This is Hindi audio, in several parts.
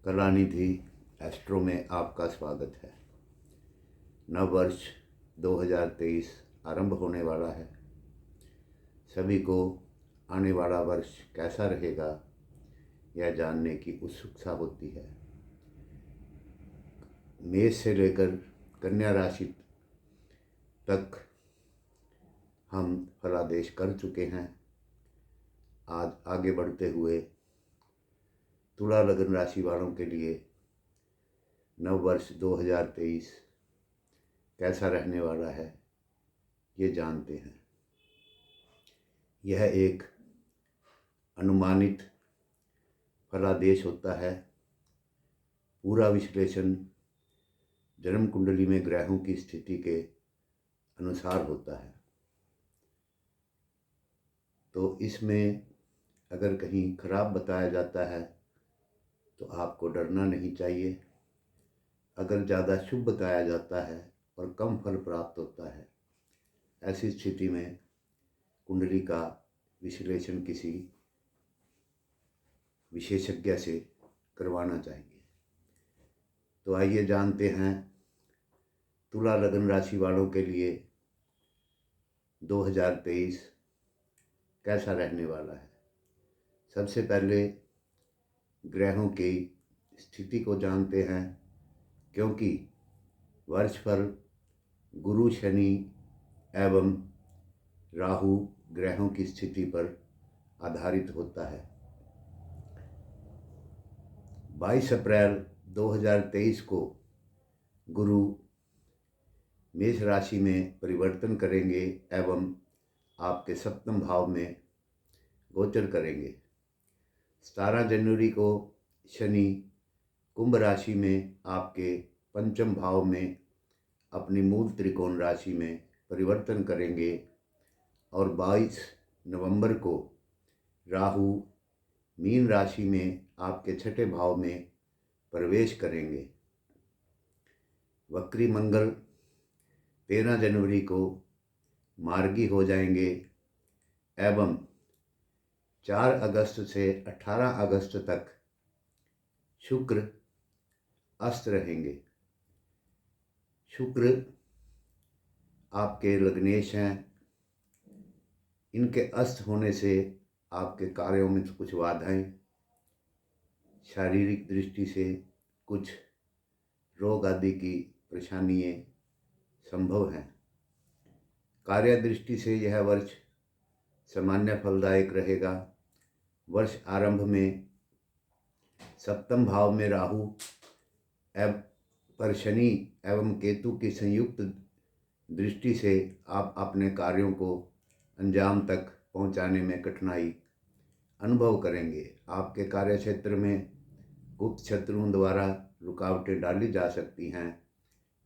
कलानिधि एस्ट्रो में आपका स्वागत है। नव वर्ष 2023 आरंभ होने वाला है। सभी को आने वाला वर्ष कैसा रहेगा यह जानने की उत्सुकता होती है। मेष से लेकर कन्या राशि तक हम फलादेश कर चुके हैं। आज आगे बढ़ते हुए तुला लग्न राशि वालों के लिए नव वर्ष 2023 कैसा रहने वाला है ये जानते हैं। यह एक अनुमानित फलादेश होता है। पूरा विश्लेषण जन्म कुंडली में ग्रहों की स्थिति के अनुसार होता है। तो इसमें अगर कहीं खराब बताया जाता है तो आपको डरना नहीं चाहिए। अगर ज़्यादा शुभ बताया जाता है और कम फल प्राप्त होता है, ऐसी स्थिति में कुंडली का विश्लेषण किसी विशेषज्ञ से करवाना चाहिए। तो आइए जानते हैं तुला लग्न राशि वालों के लिए 2023 कैसा रहने वाला है। सबसे पहले ग्रहों की स्थिति को जानते हैं, क्योंकि वर्षफल गुरु, शनि एवं राहु ग्रहों की स्थिति पर आधारित होता है। 22 अप्रैल 2023 को गुरु मेष राशि में परिवर्तन करेंगे एवं आपके सप्तम भाव में गोचर करेंगे। 17 जनवरी को शनि कुंभ राशि में आपके पंचम भाव में अपनी मूल त्रिकोण राशि में परिवर्तन करेंगे और 22 नवंबर को राहु मीन राशि में आपके छठे भाव में प्रवेश करेंगे। वक्री मंगल 13 जनवरी को मार्गी हो जाएंगे एवं 4 अगस्त से 18 अगस्त तक शुक्र अस्त रहेंगे। शुक्र आपके लग्नेश हैं। इनके अस्त होने से आपके कार्यों में कुछ बाधाएं, शारीरिक दृष्टि से कुछ रोग आदि की परेशानियाँ संभव हैं। कार्य दृष्टि से यह वर्ष सामान्य फलदायक रहेगा। वर्ष आरंभ में सप्तम भाव में राहु पर शनि एवं केतु की संयुक्त दृष्टि से आप अपने कार्यों को अंजाम तक पहुंचाने में कठिनाई अनुभव करेंगे। आपके कार्य क्षेत्र में गुप्त शत्रुओं द्वारा रुकावटें डाली जा सकती हैं,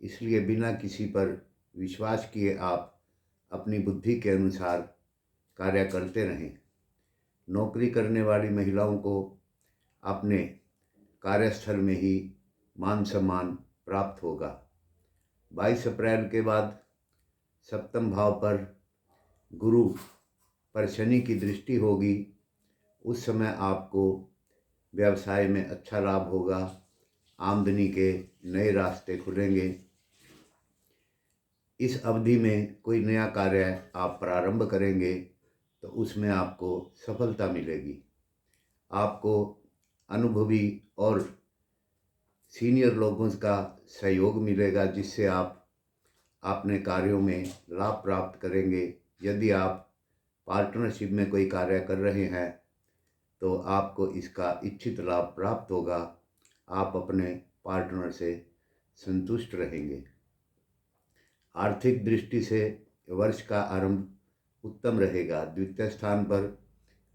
इसलिए बिना किसी पर विश्वास किए आप अपनी बुद्धि के अनुसार कार्य करते रहें। नौकरी करने वाली महिलाओं को अपने कार्यस्थल में ही मान सम्मान प्राप्त होगा। 22 अप्रैल के बाद सप्तम भाव पर गुरु पर शनि की दृष्टि होगी। उस समय आपको व्यवसाय में अच्छा लाभ होगा। आमदनी के नए रास्ते खुलेंगे। इस अवधि में कोई नया कार्य आप प्रारंभ करेंगे तो उसमें आपको सफलता मिलेगी। आपको अनुभवी और सीनियर लोगों का सहयोग मिलेगा, जिससे आप अपने कार्यों में लाभ प्राप्त करेंगे। यदि आप पार्टनरशिप में कोई कार्य कर रहे हैं तो आपको इसका इच्छित लाभ प्राप्त होगा। आप अपने पार्टनर से संतुष्ट रहेंगे। आर्थिक दृष्टि से वर्ष का आरंभ उत्तम रहेगा। द्वितीय स्थान पर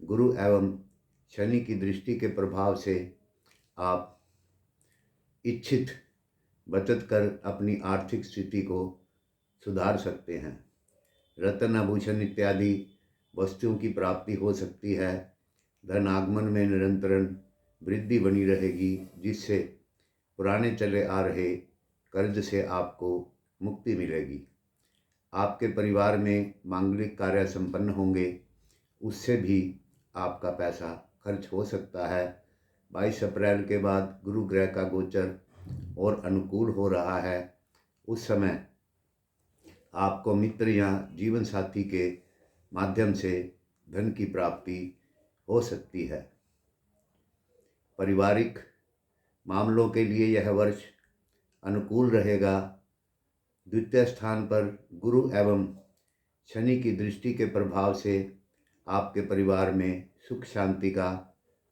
गुरु एवं शनि की दृष्टि के प्रभाव से आप इच्छित बचत कर अपनी आर्थिक स्थिति को सुधार सकते हैं। रत्न आभूषण इत्यादि वस्तुओं की प्राप्ति हो सकती है। धन आगमन में निरंतर वृद्धि बनी रहेगी, जिससे पुराने चले आ रहे कर्ज से आपको मुक्ति मिलेगी। आपके परिवार में मांगलिक कार्य संपन्न होंगे, उससे भी आपका पैसा खर्च हो सकता है। 22 अप्रैल के बाद गुरु ग्रह का गोचर और अनुकूल हो रहा है। उस समय आपको मित्र या जीवन साथी के माध्यम से धन की प्राप्ति हो सकती है। पारिवारिक मामलों के लिए यह वर्ष अनुकूल रहेगा। द्वितीय स्थान पर गुरु एवं शनि की दृष्टि के प्रभाव से आपके परिवार में सुख शांति का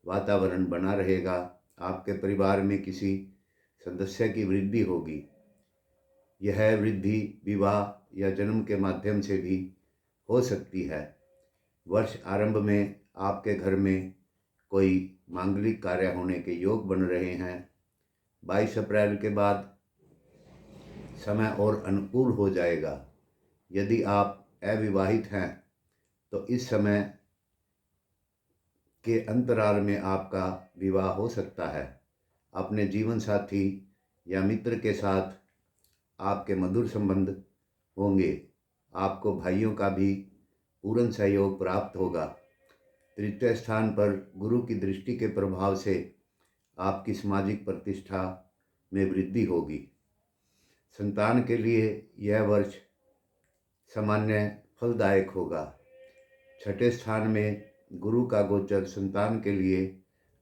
वातावरण बना रहेगा। आपके परिवार में किसी सदस्य की वृद्धि होगी। यह वृद्धि विवाह या जन्म के माध्यम से भी हो सकती है। वर्ष आरंभ में आपके घर में कोई मांगलिक कार्य होने के योग बन रहे हैं। 22 अप्रैल के बाद समय और अनुकूल हो जाएगा। यदि आप अविवाहित हैं तो इस समय के अंतराल में आपका विवाह हो सकता है। अपने जीवन साथी या मित्र के साथ आपके मधुर संबंध होंगे। आपको भाइयों का भी पूर्ण सहयोग प्राप्त होगा। तृतीय स्थान पर गुरु की दृष्टि के प्रभाव से आपकी सामाजिक प्रतिष्ठा में वृद्धि होगी। संतान के लिए यह वर्ष सामान्य फलदायक होगा। छठे स्थान में गुरु का गोचर संतान के लिए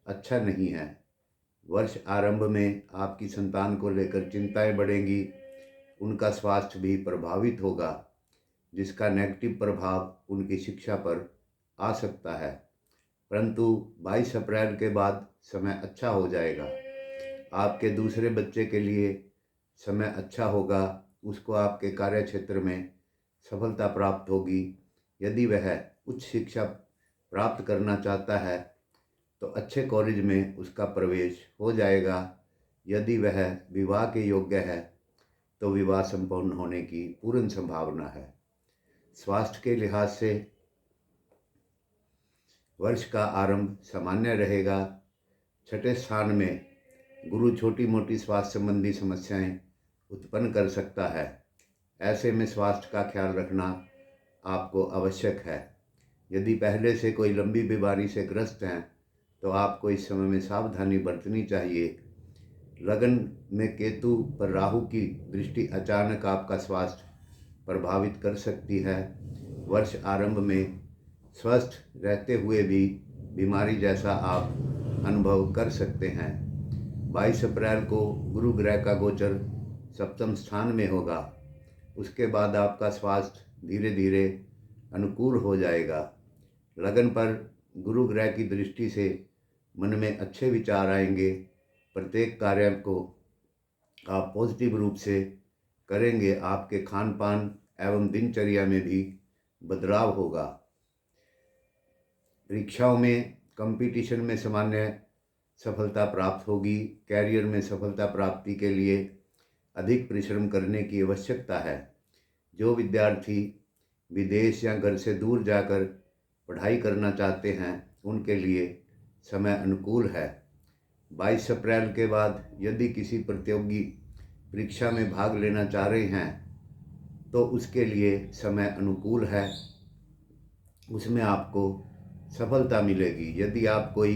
अच्छा नहीं है। वर्ष आरंभ में आपकी संतान को लेकर चिंताएं बढ़ेंगी। उनका स्वास्थ्य भी प्रभावित होगा, जिसका नेगेटिव प्रभाव उनकी शिक्षा पर आ सकता है। परंतु 22 अप्रैल के बाद समय अच्छा हो जाएगा। आपके दूसरे बच्चे के लिए समय अच्छा होगा। उसको आपके कार्य क्षेत्र में सफलता प्राप्त होगी। यदि वह उच्च शिक्षा प्राप्त करना चाहता है तो अच्छे कॉलेज में उसका प्रवेश हो जाएगा। यदि वह विवाह के योग्य है तो विवाह संपन्न होने की पूर्ण संभावना है। स्वास्थ्य के लिहाज से वर्ष का आरंभ सामान्य रहेगा। छठे स्थान में गुरु छोटी मोटी स्वास्थ्य संबंधी समस्याएं उत्पन्न कर सकता है। ऐसे में स्वास्थ्य का ख्याल रखना आपको आवश्यक है। यदि पहले से कोई लंबी बीमारी से ग्रस्त हैं तो आपको इस समय में सावधानी बरतनी चाहिए। लगन में केतु पर राहु की दृष्टि अचानक आपका स्वास्थ्य प्रभावित कर सकती है। वर्ष आरंभ में स्वस्थ रहते हुए भी बीमारी जैसा आप अनुभव कर सकते हैं। 22 अप्रैल को गुरु ग्रह का गोचर सप्तम स्थान में होगा। उसके बाद आपका स्वास्थ्य धीरे धीरे अनुकूल हो जाएगा। लगन पर गुरु ग्रह की दृष्टि से मन में अच्छे विचार आएंगे। प्रत्येक कार्य को आप पॉजिटिव रूप से करेंगे। आपके खान पान एवं दिनचर्या में भी बदलाव होगा। परीक्षाओं में कंपटीशन में सामान्य सफलता प्राप्त होगी। कैरियर में सफलता प्राप्ति के लिए अधिक परिश्रम करने की आवश्यकता है। जो विद्यार्थी विदेश या घर से दूर जाकर पढ़ाई करना चाहते हैं उनके लिए समय अनुकूल है। 22 अप्रैल के बाद यदि किसी प्रतियोगी परीक्षा में भाग लेना चाह रहे हैं तो उसके लिए समय अनुकूल है। उसमें आपको सफलता मिलेगी। यदि आप कोई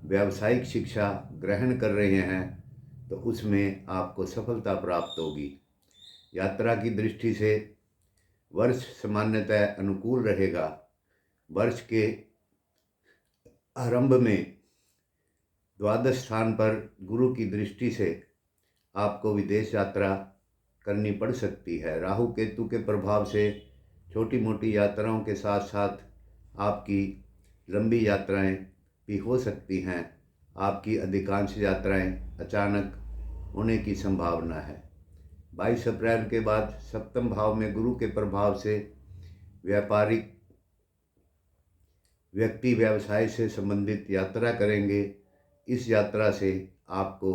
व्यावसायिक शिक्षा ग्रहण कर रहे हैं तो उसमें आपको सफलता प्राप्त होगी। यात्रा की दृष्टि से वर्ष सामान्यतः अनुकूल रहेगा। वर्ष के आरंभ में द्वादश स्थान पर गुरु की दृष्टि से आपको विदेश यात्रा करनी पड़ सकती है। राहु केतु के प्रभाव से छोटी मोटी यात्राओं के साथ साथ आपकी लंबी यात्राएं भी हो सकती हैं। आपकी अधिकांश यात्राएं अचानक होने की संभावना है। 22 अप्रैल के बाद सप्तम भाव में गुरु के प्रभाव से व्यापारिक व्यक्ति व्यवसाय से संबंधित यात्रा करेंगे। इस यात्रा से आपको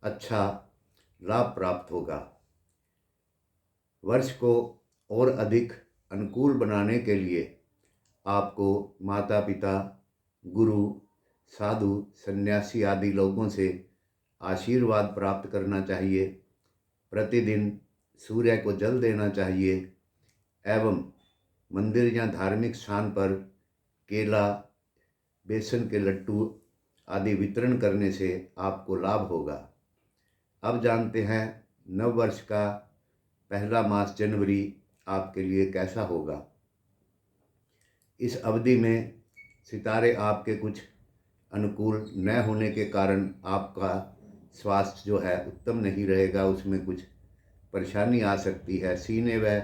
अच्छा लाभ प्राप्त होगा। वर्ष को और अधिक अनुकूल बनाने के लिए आपको माता पिता, गुरु, साधु, सन्यासी आदि लोगों से आशीर्वाद प्राप्त करना चाहिए। प्रतिदिन सूर्य को जल देना चाहिए एवं मंदिर या धार्मिक स्थान पर केला, बेसन के लड्डू आदि वितरण करने से आपको लाभ होगा। अब जानते हैं नव वर्ष का पहला मास जनवरी आपके लिए कैसा होगा। इस अवधि में सितारे आपके कुछ अनुकूल न होने के कारण आपका स्वास्थ्य जो है उत्तम नहीं रहेगा, उसमें कुछ परेशानी आ सकती है। सीने व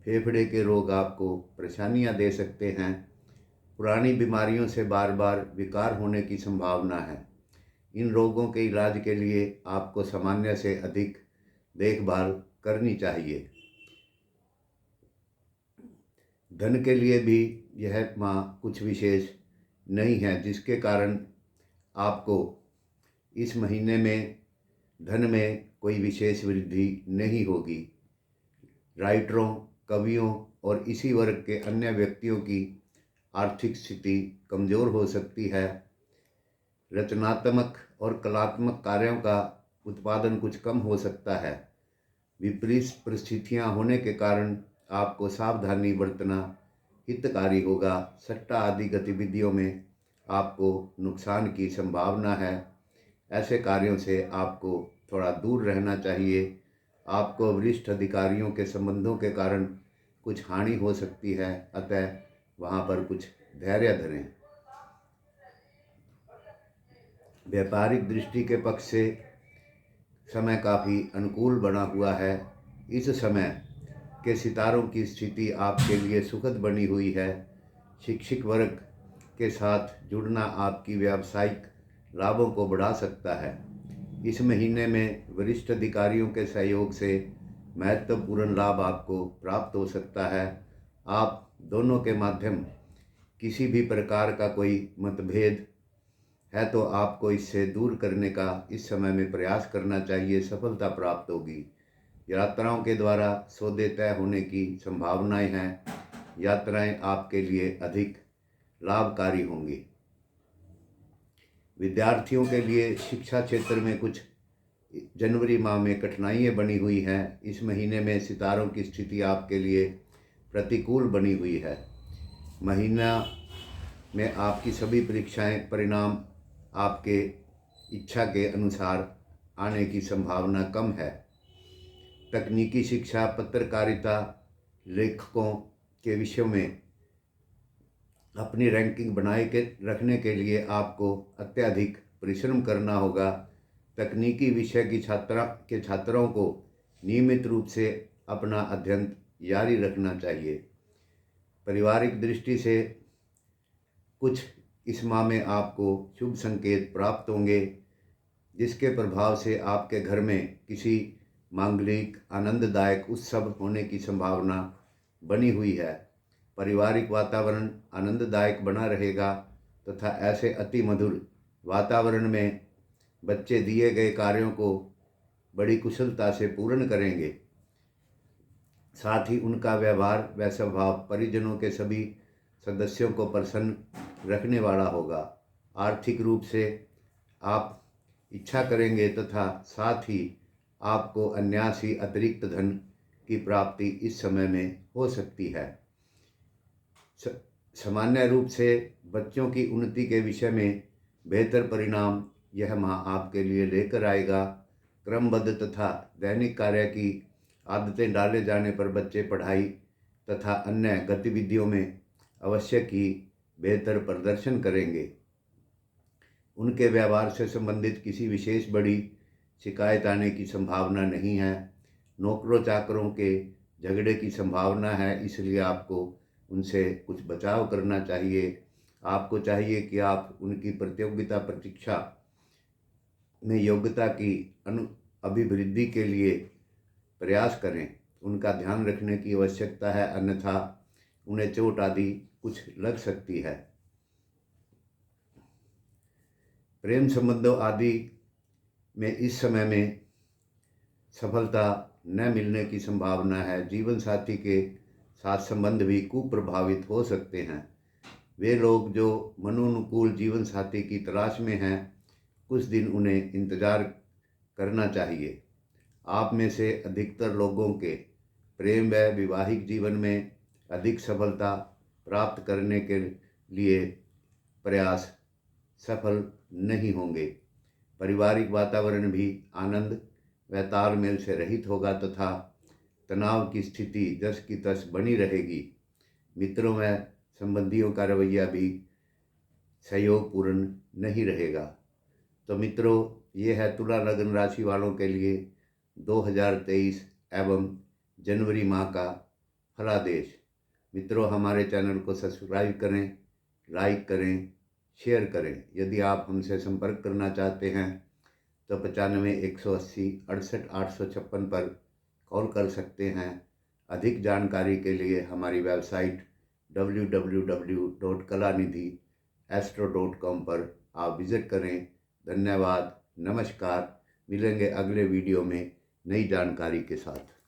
फेफड़े के रोग आपको परेशानियां दे सकते हैं। पुरानी बीमारियों से बार बार विकार होने की संभावना है। इन रोगों के इलाज के लिए आपको सामान्य से अधिक देखभाल करनी चाहिए। धन के लिए भी यह माह कुछ विशेष नहीं है, जिसके कारण आपको इस महीने में धन में कोई विशेष वृद्धि नहीं होगी। राइटरों, कवियों और इसी वर्ग के अन्य व्यक्तियों की आर्थिक स्थिति कमज़ोर हो सकती है। रचनात्मक और कलात्मक कार्यों का उत्पादन कुछ कम हो सकता है। विपरीत परिस्थितियां होने के कारण आपको सावधानी बरतना हितकारी होगा। सट्टा आदि गतिविधियों में आपको नुकसान की संभावना है। ऐसे कार्यों से आपको थोड़ा दूर रहना चाहिए। आपको वरिष्ठ अधिकारियों के संबंधों के कारण कुछ हानि हो सकती है, अतः वहाँ पर कुछ धैर्य धरें। व्यापारिक दृष्टि के पक्ष से समय काफ़ी अनुकूल बना हुआ है। इस समय के सितारों की स्थिति आपके लिए सुखद बनी हुई है। शिक्षक वर्ग के साथ जुड़ना आपकी व्यावसायिक लाभों को बढ़ा सकता है। इस महीने में वरिष्ठ अधिकारियों के सहयोग से महत्वपूर्ण लाभ आपको प्राप्त हो सकता है। आप दोनों के माध्यम किसी भी प्रकार का कोई मतभेद है तो आपको इससे दूर करने का इस समय में प्रयास करना चाहिए। सफलता प्राप्त होगी। यात्राओं के द्वारा सौदे तय होने की संभावनाएं हैं। यात्राएं आपके लिए अधिक लाभकारी होंगी। विद्यार्थियों के लिए शिक्षा क्षेत्र में कुछ जनवरी माह में कठिनाइयाँ बनी हुई हैं। इस महीने में सितारों की स्थिति आपके लिए प्रतिकूल बनी हुई है। महीना में आपकी सभी परीक्षाएं परिणाम आपके इच्छा के अनुसार आने की संभावना कम है। तकनीकी शिक्षा, पत्रकारिता, लेखकों के विषयों में अपनी रैंकिंग बनाए के रखने के लिए आपको अत्यधिक परिश्रम करना होगा। तकनीकी विषय की छात्रों को नियमित रूप से अपना अध्ययन जारी रखना चाहिए। पारिवारिक दृष्टि से कुछ इस माह में आपको शुभ संकेत प्राप्त होंगे, जिसके प्रभाव से आपके घर में किसी मांगलिक आनंददायक उत्सव होने की संभावना बनी हुई है। पारिवारिक वातावरण आनंददायक बना रहेगा तथा ऐसे अति मधुर वातावरण में बच्चे दिए गए कार्यों को बड़ी कुशलता से पूर्ण करेंगे। साथ ही उनका व्यवहार व स्वभाव परिजनों के सभी सदस्यों को प्रसन्न रखने वाला होगा। आर्थिक रूप से आप इच्छा करेंगे तथा साथ ही आपको अन्यासी अतिरिक्त धन की प्राप्ति इस समय में हो सकती है। सामान्य रूप से बच्चों की उन्नति के विषय में बेहतर परिणाम यह माह आपके लिए लेकर आएगा। क्रमबद्ध तथा दैनिक कार्य की आदतें डाले जाने पर बच्चे पढ़ाई तथा अन्य गतिविधियों में अवश्य ही बेहतर प्रदर्शन करेंगे। उनके व्यवहार से संबंधित किसी विशेष बड़ी शिकायत आने की संभावना नहीं है। नौकरों चाकरों के झगड़े की संभावना है, इसलिए आपको उनसे कुछ बचाव करना चाहिए। आपको चाहिए कि आप उनकी प्रतियोगिता परीक्षा में योग्यता की अभिवृद्धि के लिए प्रयास करें। उनका ध्यान रखने की आवश्यकता है, अन्यथा उन्हें चोट आदि कुछ लग सकती है। प्रेम संबंधों आदि में इस समय में सफलता न मिलने की संभावना है। जीवन साथी के साथ संबंध भी कुप्रभावित हो सकते हैं। वे लोग जो मनोनुकूल जीवन साथी की तलाश में हैं, कुछ दिन उन्हें इंतज़ार करना चाहिए। आप में से अधिकतर लोगों के प्रेम व वैवाहिक जीवन में अधिक सफलता प्राप्त करने के लिए प्रयास सफल नहीं होंगे। पारिवारिक वातावरण भी आनंद व तालमेल से रहित होगा तथा तनाव की स्थिति जस की तस बनी रहेगी। मित्रों व संबंधियों का रवैया भी सहयोगपूर्ण नहीं रहेगा। तो मित्रों, ये है तुला लग्न राशि वालों के लिए 2023 एवं जनवरी माह का फलादेश। मित्रों, हमारे चैनल को सब्सक्राइब करें, लाइक करें, शेयर करें। यदि आप हमसे संपर्क करना चाहते हैं तो 95 180 68 856 पर कॉल कर सकते हैं। अधिक जानकारी के लिए हमारी वेबसाइट www.kalanidhi.astro.com पर आप विज़िट करें। धन्यवाद, नमस्कार। मिलेंगे अगले वीडियो में नई जानकारी के साथ।